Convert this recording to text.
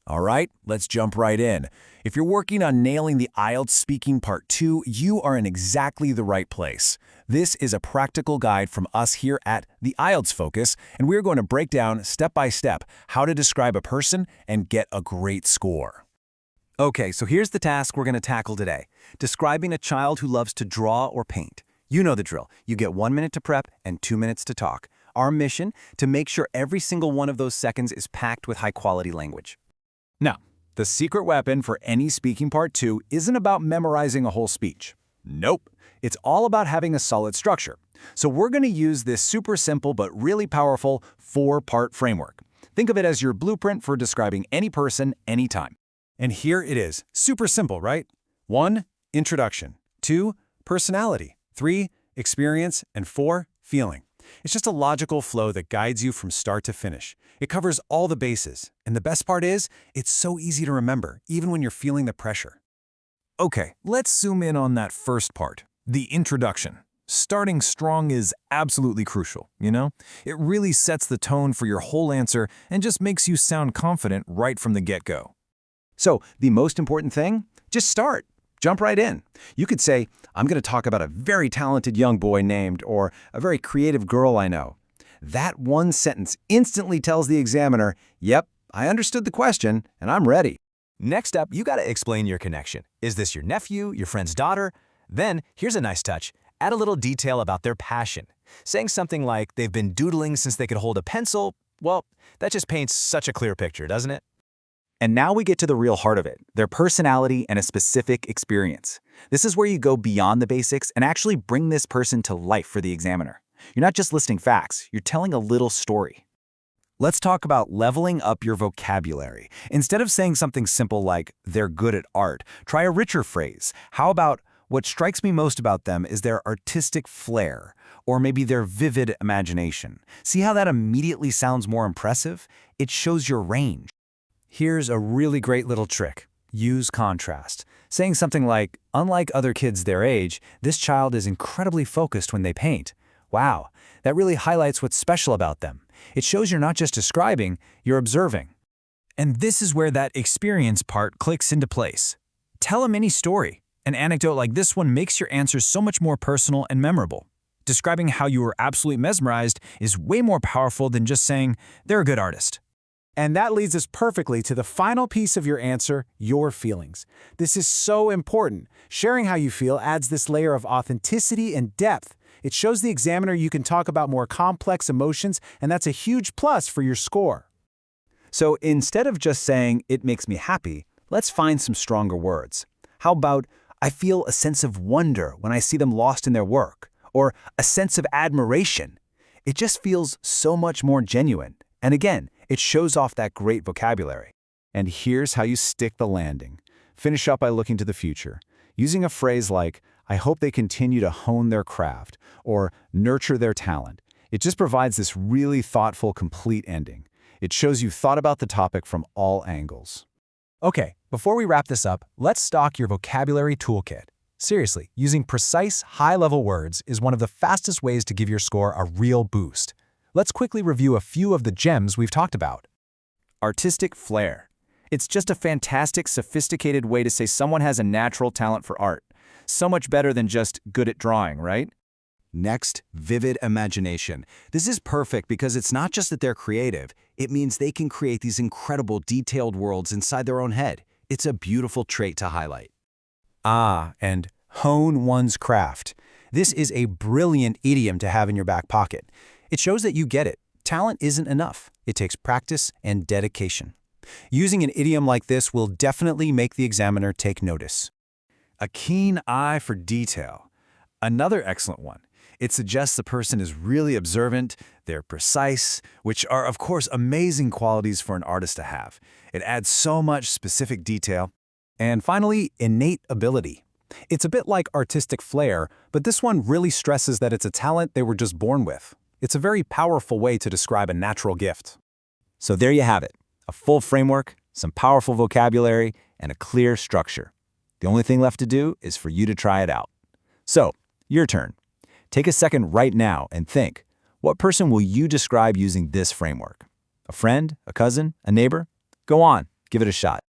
All right, let's jump right in. If you're working on nailing the IELTS Speaking Part 2, you are in exactly the right place. This is a practical guide from us here at the IELTS Focus, and we're going to break down step by step how to describe a person and get a great score. Okay, so here's the task we're going to tackle today. Describing a child who loves to draw or paint. You know the drill. You get 1 minute to prep and 2 minutes to talk. Our mission, to make sure every single one of those seconds is packed with high-quality language. Now, the secret weapon for any Speaking Part 2 isn't about memorizing a whole speech. Nope. It's all about having a solid structure. So we're going to use this super simple but really powerful 4-part framework. Think of it as your blueprint for describing any person, anytime. And here it is. Super simple, right? 1. Introduction. 2. Personality. 3. Experience. And 4. Feeling. It's just a logical flow that guides you from start to finish. It covers all the bases. And the best part is, it's so easy to remember, even when you're feeling the pressure. Okay, let's zoom in on that first part, the introduction. Starting strong is absolutely crucial, you know? It really sets the tone for your whole answer and just makes you sound confident right from the get-go. So, the most important thing? Just start. Jump right in. You could say, I'm going to talk about a very talented young boy named, or a very creative girl I know. That one sentence instantly tells the examiner, yep, I understood the question, and I'm ready. Next up, you got to explain your connection. Is this your nephew, your friend's daughter? Then, here's a nice touch. Add a little detail about their passion. Saying something like they've been doodling since they could hold a pencil, well, that just paints such a clear picture, doesn't it? And now we get to the real heart of it, their personality and a specific experience. This is where you go beyond the basics and actually bring this person to life for the examiner. You're not just listing facts, you're telling a little story. Let's talk about leveling up your vocabulary. Instead of saying something simple like, they're good at art, try a richer phrase. How about, what strikes me most about them is their artistic flair, or maybe their vivid imagination. See how that immediately sounds more impressive? It shows your range. Here's a really great little trick. Use contrast. Saying something like, unlike other kids their age, this child is incredibly focused when they paint. Wow, that really highlights what's special about them. It shows you're not just describing, you're observing. And this is where that experience part clicks into place. Tell a mini story. An anecdote like this one makes your answers so much more personal and memorable. Describing how you were absolutely mesmerized is way more powerful than just saying, they're a good artist. And that leads us perfectly to the final piece of your answer, your feelings. This is so important. Sharing how you feel adds this layer of authenticity and depth. It shows the examiner you can talk about more complex emotions, and that's a huge plus for your score. So instead of just saying, it makes me happy, let's find some stronger words. How about, I feel a sense of wonder when I see them lost in their work, or a sense of admiration. It just feels so much more genuine. And again, it shows off that great vocabulary. And here's how you stick the landing. Finish up by looking to the future, using a phrase like, I hope they continue to hone their craft, or nurture their talent. It just provides this really thoughtful, complete ending. It shows you thought about the topic from all angles. Okay, before we wrap this up, let's stock your vocabulary toolkit. Seriously, using precise, high-level words is one of the fastest ways to give your score a real boost. Let's quickly review a few of the gems we've talked about. Artistic flair. It's just a fantastic, sophisticated way to say someone has a natural talent for art. So much better than just good at drawing, right? Next, vivid imagination. This is perfect because it's not just that they're creative. It means they can create these incredible, detailed worlds inside their own head. It's a beautiful trait to highlight. And hone one's craft. This is a brilliant idiom to have in your back pocket. It shows that you get it. Talent isn't enough. It takes practice and dedication. Using an idiom like this will definitely make the examiner take notice. A keen eye for detail. Another excellent one. It suggests the person is really observant, they're precise, which are, of course, amazing qualities for an artist to have. It adds so much specific detail. And finally, innate ability. It's a bit like artistic flair, but this one really stresses that it's a talent they were just born with. It's a very powerful way to describe a natural gift. So there you have it. A full framework, some powerful vocabulary, and a clear structure. The only thing left to do is for you to try it out. So, your turn. Take a second right now and think, what person will you describe using this framework? A friend, a cousin, a neighbor? Go on, Give it a shot.